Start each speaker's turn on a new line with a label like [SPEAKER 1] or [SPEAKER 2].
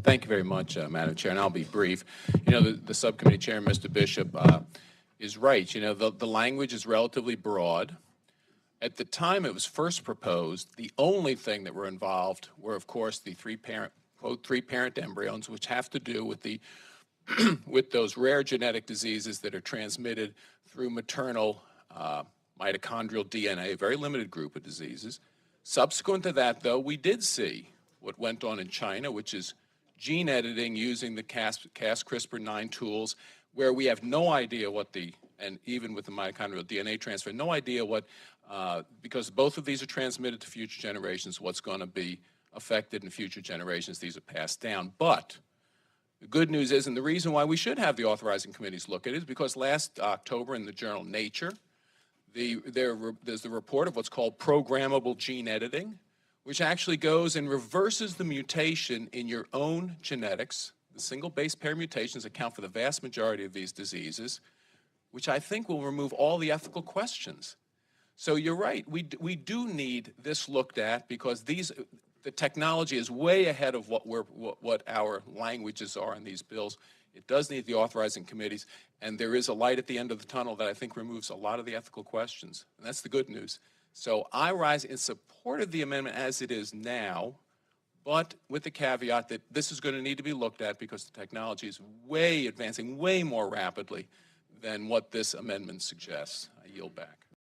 [SPEAKER 1] Thank you very much, Madam Chair, and I'll be brief. You know, the subcommittee chair, Mr. Bishop, is right. You know, the language is relatively broad. At the time it was first proposed, the only thing that were involved were, of course, the three-parent embryos, which have to do with the with those rare genetic diseases that are transmitted through maternal mitochondrial DNA, a very limited group of diseases. Subsequent to that, though, we did see what went on in China, which is gene editing using the Cas-CRISPR-9 tools, where we have no idea what and even with the mitochondrial DNA transfer, no idea what, because both of these are transmitted to future generations, what's going to be affected in future generations. These are passed down. But the good news is, and the reason why we should have the authorizing committees look at it, is because last October in the journal Nature, there's the report of what's called programmable gene editing, which actually goes and reverses the mutation in your own genetics. The single base pair mutations account for the vast majority of these diseases, which I think will remove all the ethical questions. So you're right, we do need this looked at, because the technology is way ahead of what our languages are in these bills. It does need the authorizing committees, and there is a light at the end of the tunnel that I think removes a lot of the ethical questions, and that's the good news. So I rise in support of the amendment as it is now, but with the caveat that this is going to need to be looked at because the technology is advancing way more rapidly than what this amendment suggests. I yield back.